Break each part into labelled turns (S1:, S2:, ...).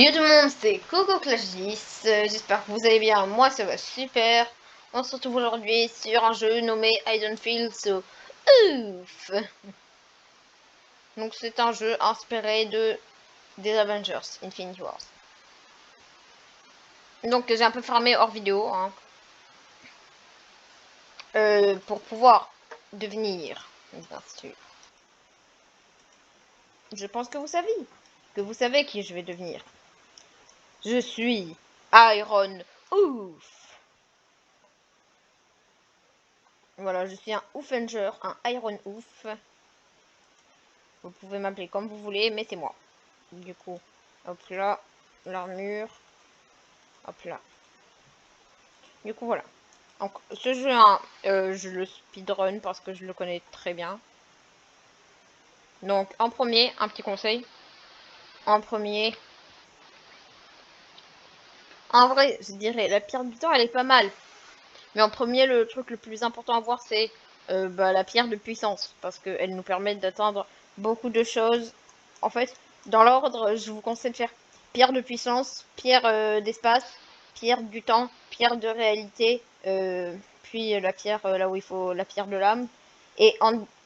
S1: Yo tout le monde, c'est Coco Clash 10, j'espère que vous allez bien, moi ça va super. On se retrouve aujourd'hui sur un jeu nommé I Don't Feel So Ouf. Donc c'est un jeu inspiré des Avengers Infinity Wars. Donc j'ai un peu farmé hors vidéo hein, pour pouvoir devenir, bien sûr. Je pense que vous savez qui je vais devenir. Je suis Iron Ouf. Voilà, je suis un Oofenger, un Iron Ouf. Vous pouvez m'appeler comme vous voulez, mais c'est moi. Du coup, hop là, l'armure, hop là. Du coup, voilà. Donc, ce jeu, hein, je le speedrun parce que je le connais très bien. Donc, en premier, un petit conseil. En premier, en vrai, je dirais, la pierre du temps, elle est pas mal. Mais en premier, le truc le plus important à voir, c'est la pierre de puissance. Parce qu'elle nous permet d'atteindre beaucoup de choses. En fait, dans l'ordre, je vous conseille de faire pierre de puissance, pierre d'espace, pierre du temps, pierre de réalité, puis la pierre là où il faut la pierre de l'âme. Et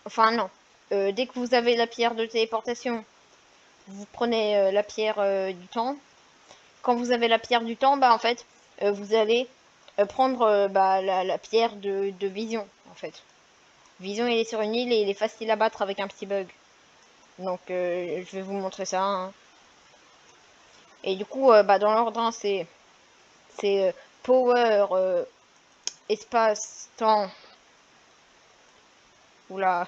S1: enfin non, dès que vous avez la pierre de téléportation, vous prenez la pierre du temps. Quand vous avez la pierre du temps, bah en fait, vous allez prendre la pierre de vision, en fait. Vision, il est sur une île et il est facile à battre avec un petit bug. Donc, je vais vous montrer ça. Hein. Et du coup, dans l'ordre, hein, c'est power, espace, temps. Oula.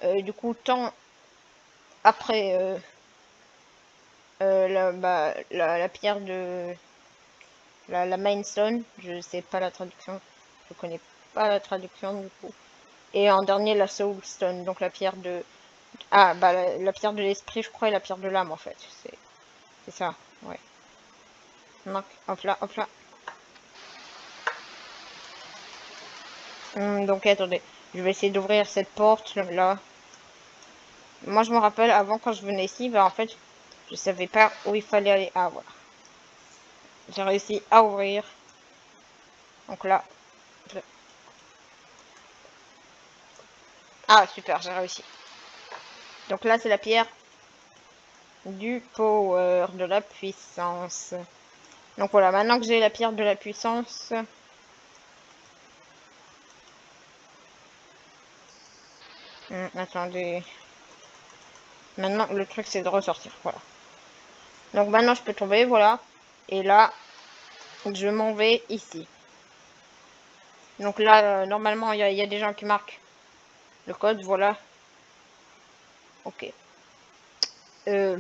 S1: Du coup, temps après la pierre de la Main Stone. Je sais pas la traduction. Je connais pas la traduction du coup. Et en dernier, la Soul Stone, donc la pierre de... Ah, bah la pierre de l'esprit, je crois, et la pierre de l'âme, en fait. C'est ça, ouais. Donc, hop là, hop là. Donc, attendez. Je vais essayer d'ouvrir cette porte, là. Moi, je me rappelle, avant, quand je venais ici, bah, en fait, je savais pas où il fallait aller. Ah, voilà. J'ai réussi à ouvrir. Donc là. Ah, super, j'ai réussi. Donc là, c'est la pierre du power, de la puissance. Donc voilà, maintenant que j'ai la pierre de la puissance... attendez. Maintenant, le truc, c'est de ressortir. Voilà. Donc maintenant, je peux tomber, voilà. Et là, je m'en vais ici. Donc là, normalement, il y a des gens qui marquent le code, voilà. Ok. Euh,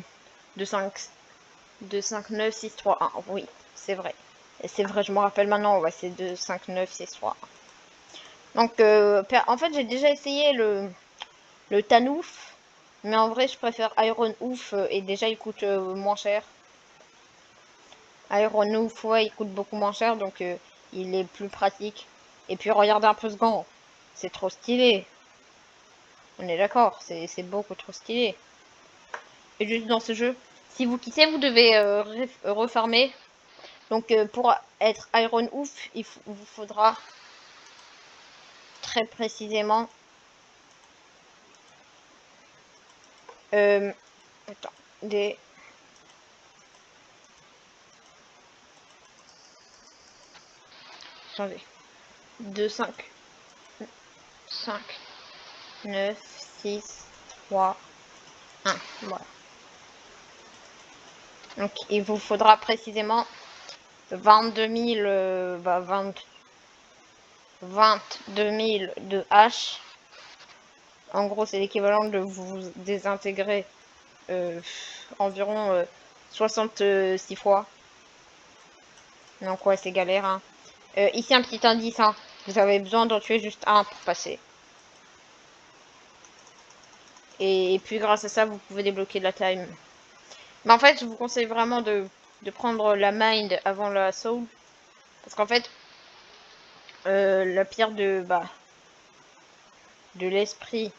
S1: 25963 1. Oui, c'est vrai. Et c'est vrai, je me rappelle maintenant, ouais, c'est 25963 1. Donc, en fait, j'ai déjà essayé le Tanouf. Mais en vrai, je préfère Iron Ouf. Et déjà, il coûte moins cher. Iron Ouf, ouais, il coûte beaucoup moins cher. Donc, il est plus pratique. Et puis, regardez un peu ce gant. C'est trop stylé. On est d'accord, c'est beaucoup trop stylé. Et juste dans ce jeu, si vous quittez, vous devez refarmer. Donc pour être Iron Ouf, vous faudra très précisément... attends, des... Attendez. 2, 5, 9, 6, 3, 1. Voilà. Donc il vous faudra précisément 22 000, 22 000 de H. En gros, c'est l'équivalent de vous désintégrer environ 66 fois. Donc ouais, c'est galère. Hein. Ici, un petit indice. Hein. Vous avez besoin d'en tuer juste un pour passer. Et puis grâce à ça, vous pouvez débloquer de la time. Mais en fait, je vous conseille vraiment de prendre la mind avant la soul. Parce qu'en fait, la pierre de l'esprit.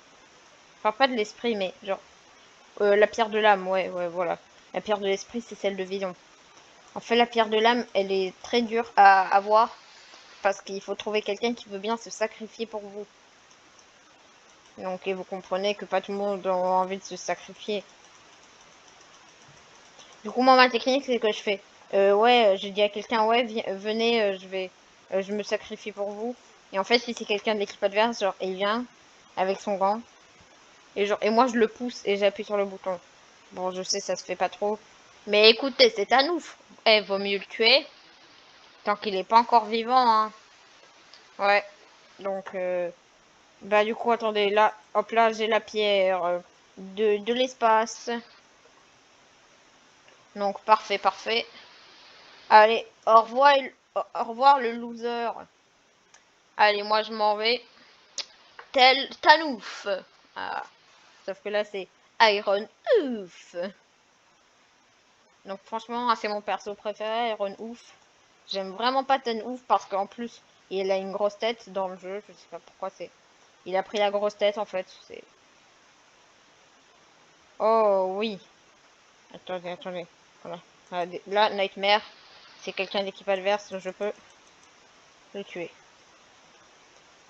S1: Enfin, pas de l'esprit, mais genre... la pierre de l'âme, ouais, voilà. La pierre de l'esprit, c'est celle de vision. En fait, la pierre de l'âme, elle est très dure à avoir parce qu'il faut trouver quelqu'un qui veut bien se sacrifier pour vous. Donc, et vous comprenez que pas tout le monde a envie de se sacrifier. Du coup, moi, ma technique, c'est que je fais, ouais, je dis à quelqu'un, ouais, venez, je me sacrifie pour vous. Et en fait, si c'est quelqu'un de l'équipe adverse, genre, il vient avec son gant, et moi, je le pousse et j'appuie sur le bouton. Bon, je sais, ça se fait pas trop. Mais écoutez, c'est un ouf. Eh, vaut mieux le tuer, tant qu'il est pas encore vivant, hein. Ouais. Donc, bah, du coup, attendez, là, hop là, j'ai la pierre de l'espace. Donc, parfait, parfait. Allez, au revoir le loser. Allez, moi je m'en vais. Tel Tanouf. Ah, sauf que là c'est Iron Ouf. Donc franchement, c'est mon perso préféré, Iron Ouf. J'aime vraiment pas Tan Ouf parce qu'en plus, il a une grosse tête dans le jeu. Je sais pas pourquoi c'est. Il a pris la grosse tête en fait. C'est. Oh oui. Attendez, attendez. Voilà. Là, Nightmare, c'est quelqu'un d'équipe adverse, je peux le tuer.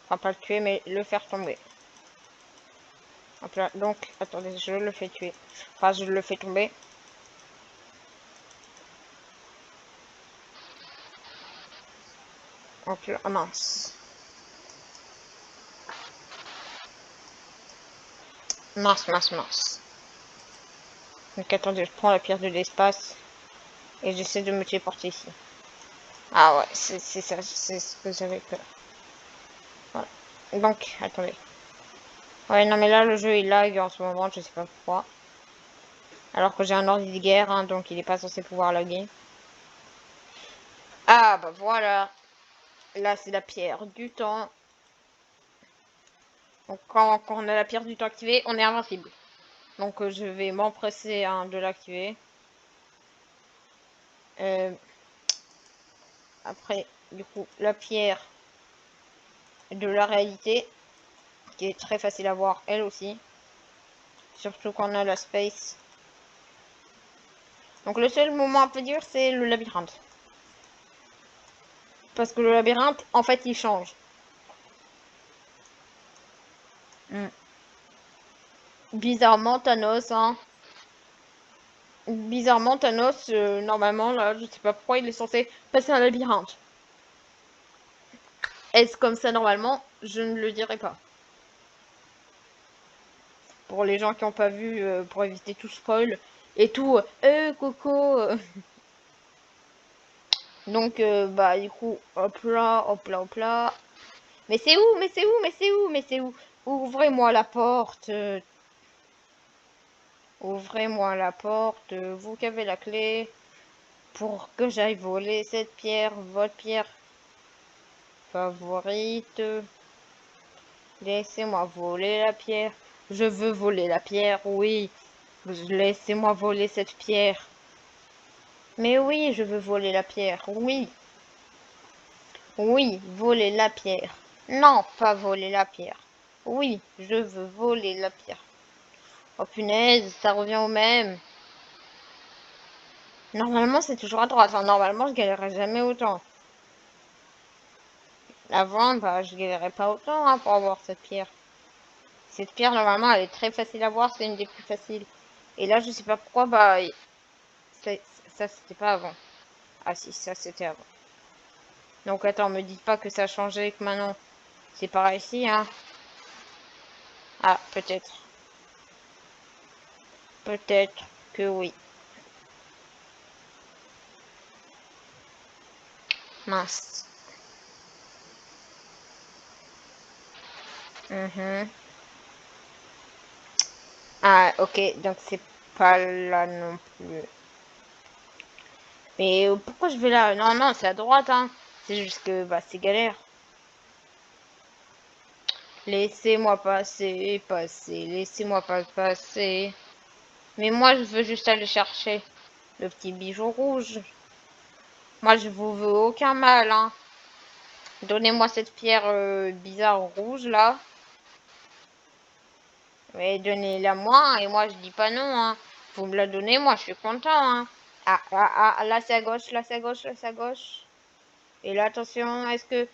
S1: Enfin, pas le tuer, mais le faire tomber. Hop là, donc, attendez, je le fais tuer. Enfin, je le fais tomber. Hop là, ah mince. Mince, mince, mince. Donc, attendez, je prends la pierre de l'espace. Et j'essaie de me téléporter ici. Ah ouais, c'est ça, c'est ce que j'avais peur. Voilà. Donc, attendez. Ouais, non, mais là, le jeu, il lag en ce moment, je sais pas pourquoi. Alors que j'ai un ordi de guerre, hein, donc il est pas censé pouvoir laguer. Ah, bah voilà. Là, c'est la pierre du temps. Donc, quand on a la pierre du temps activée, on est invincible. Donc, je vais m'empresser hein, de l'activer. Après, du coup, la pierre de la réalité, qui est très facile à voir, elle aussi. Surtout quand on a la space. Donc, le seul moment un peu dur, c'est le labyrinthe. Parce que le labyrinthe, en fait, il change. Mm. Bizarrement, Thanos, hein. Bizarrement, Thanos, normalement, là, je sais pas pourquoi il est censé passer un labyrinthe. Est-ce comme ça normalement? Je ne le dirai pas. Pour les gens qui n'ont pas vu, pour éviter tout spoil et tout, Coco. Donc, bah, du coup, hop là, hop là, hop là. Mais c'est où? Mais c'est où? Mais c'est où? Mais c'est où? Ouvrez-moi la porte. Ouvrez-moi la porte. Vous qui avez la clé. Pour que j'aille voler cette pierre. Votre pierre favorite. Laissez-moi voler la pierre. Je veux voler la pierre, oui. Laissez-moi voler cette pierre. Mais oui, je veux voler la pierre. Oui. Oui, voler la pierre. Non, pas voler la pierre. Oui, je veux voler la pierre. Oh punaise, ça revient au même. Normalement, c'est toujours à droite. Enfin, normalement, je galérerais jamais autant. Avant, bah, je galérais pas autant hein, pour avoir cette pierre. Cette pierre, normalement, elle est très facile à voir. C'est une des plus faciles. Et là, je sais pas pourquoi, bah, ça, c'était pas avant. Ah si, ça, c'était avant. Donc, attends, me dites pas que ça a changé, que maintenant, c'est pareil ici, hein. Ah, peut-être. Peut-être que oui. Mince. Mhm. Ah, ok, donc c'est pas là non plus. Mais pourquoi je vais là? Non, non, c'est à droite, hein. C'est juste que, bah, c'est galère. Laissez-moi passer, passer, laissez-moi pas passer. Mais moi, je veux juste aller chercher le petit bijou rouge. Moi, je vous veux aucun mal, hein. Donnez-moi cette pierre bizarre rouge, là. Mais donnez-la moi, et moi, je dis pas non, hein. Vous me la donnez, moi, je suis content, hein. Là c'est à gauche, là c'est à gauche, là c'est à gauche. Et là, attention, est-ce que...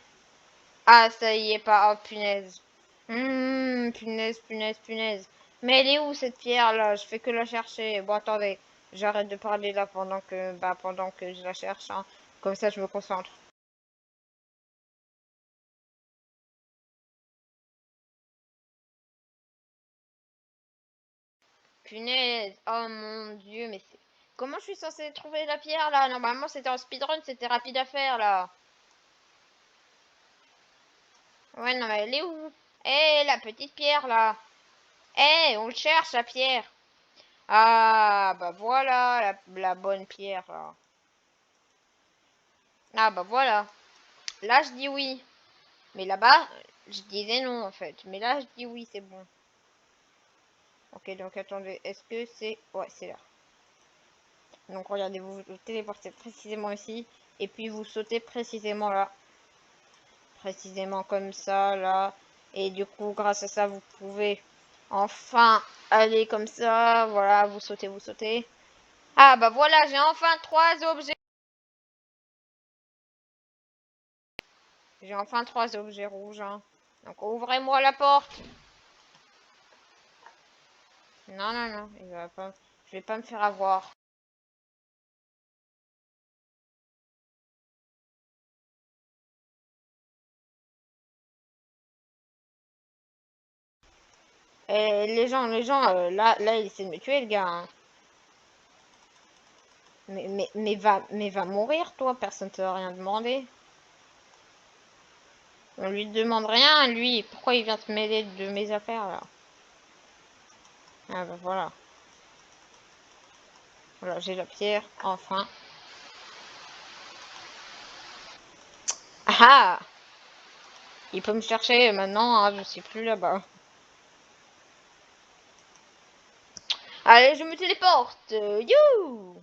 S1: Ah, ça y est pas, oh punaise. Punaise, punaise, punaise. Mais elle est où cette pierre là? Je fais que la chercher. Bon, attendez, j'arrête de parler là pendant que je la cherche, hein. Comme ça, je me concentre. Punaise, oh mon dieu, mais c'est... Comment je suis censée trouver la pierre là? Normalement, c'était en speedrun, c'était rapide à faire là. Ouais, non, mais elle est où? Eh, la petite pierre là. Eh, on le cherche la pierre. Ah, bah voilà la bonne pierre là. Ah, bah voilà. Là, je dis oui. Mais là-bas, je disais non en fait. Mais là, je dis oui, c'est bon. Ok, donc attendez, est-ce que c'est... Ouais, c'est là. Donc regardez, vous téléportez précisément ici. Et puis vous sautez précisément là. Précisément comme ça, là. Et du coup, grâce à ça, vous pouvez enfin aller comme ça. Voilà, vous sautez, vous sautez. Ah, bah voilà, j'ai enfin 3 objets. J'ai enfin 3 objets rouges, hein. Donc ouvrez-moi la porte. Non, non, non, il va pas... je vais pas me faire avoir. Et là, il essaie de me tuer, le gars, hein. Mais va mourir, toi, personne t'a rien demandé. On lui demande rien, lui, pourquoi il vient te mêler de mes affaires, là? Ah bah voilà. Voilà, j'ai la pierre, enfin. Ah ah! Il peut me chercher maintenant, hein, je suis plus là-bas. Allez, je me téléporte! You!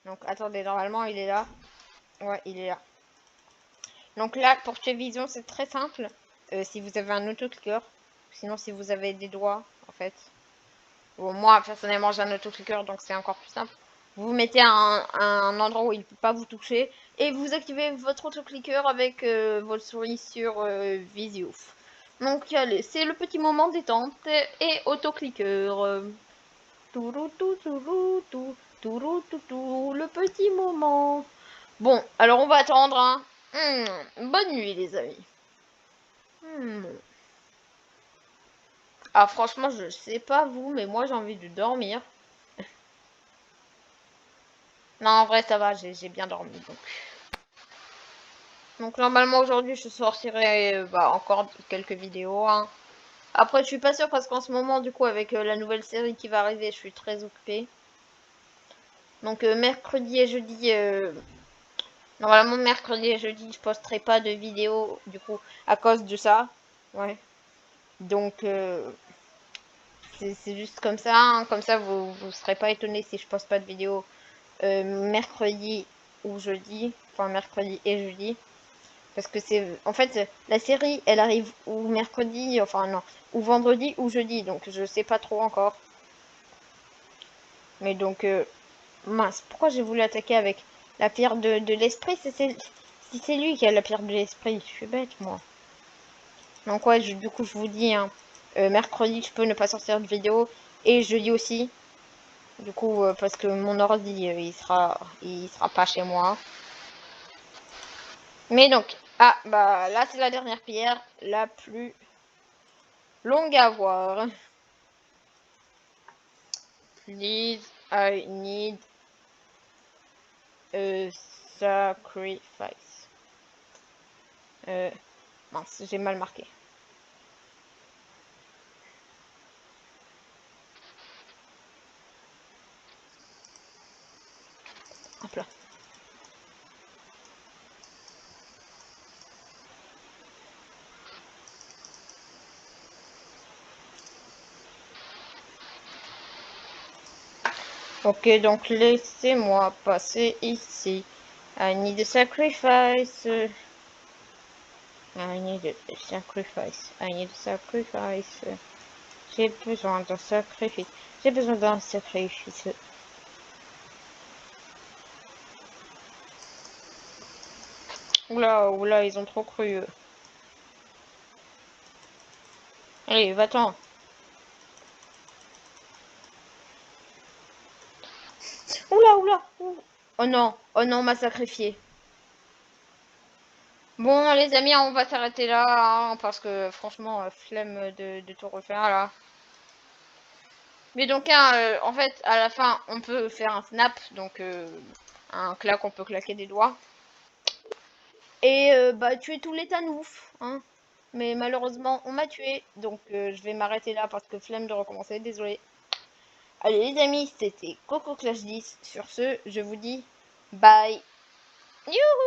S1: Donc, attendez, normalement, il est là. Ouais, il est là. Donc là, pour tuer Vision, c'est très simple. Si vous avez un autoclicker. Sinon, si vous avez des doigts, en fait. Bon, moi, personnellement, j'ai un autoclicker, donc c'est encore plus simple. Vous vous mettez à un endroit où il ne peut pas vous toucher. Et vous activez votre autoclicker avec votre souris sur Visio. Donc, allez, c'est le petit moment détente et autoclicker. Tourou, tout, tourou, tout, tourou, tout, le petit moment. Bon, alors on va attendre, hein. Bonne nuit, les amis. Hmm. Ah, franchement, je sais pas vous, mais moi j'ai envie de dormir. Non, en vrai, ça va, j'ai bien dormi. Donc normalement, aujourd'hui, je sortirai encore quelques vidéos, hein. Après, je suis pas sûre parce qu'en ce moment, du coup, avec la nouvelle série qui va arriver, je suis très occupée. Donc mercredi et jeudi, normalement, mercredi et jeudi, je posterai pas de vidéos, du coup, à cause de ça. Ouais. Donc, c'est juste comme ça, hein. Comme ça, vous serez pas étonnés si je poste pas de vidéo mercredi ou jeudi. Enfin, mercredi et jeudi. Parce que c'est... En fait, la série, elle arrive ou mercredi, enfin non, ou vendredi ou jeudi. Donc, je sais pas trop encore. Mais donc, mince, pourquoi j'ai voulu attaquer avec la pierre de l'esprit? Si c'est lui qui a la pierre de l'esprit. Je suis bête, moi. Donc, ouais, du coup, je vous dis, hein, mercredi, je peux ne pas sortir de vidéo. Et jeudi aussi. Du coup, parce que mon ordi, il sera pas chez moi. Mais donc, ah, bah là, c'est la dernière pierre, la plus longue à voir. Please, I need a sacrifice. Mince, j'ai mal marqué. Hop là. Ok, donc laissez-moi passer ici. I need a sacrifice. I need a sacrifice. I need a sacrifice. J'ai besoin d'un sacrifice. J'ai besoin d'un sacrifice. Oula, oula, ils ont trop cru. Allez, va-t'en. Oula, oula. Oh non, on m'a sacrifié. Bon, les amis, on va s'arrêter là, hein, parce que franchement, flemme de tout refaire là. Mais donc, hein, en fait, à la fin, on peut faire un snap, donc un claque, on peut claquer des doigts. Et bah, tuer tous les Tanouf, hein. Mais malheureusement, on m'a tué, donc je vais m'arrêter là parce que flemme de recommencer, désolé. Allez les amis, c'était Coco Clash 10. Sur ce, je vous dis bye. Youhou!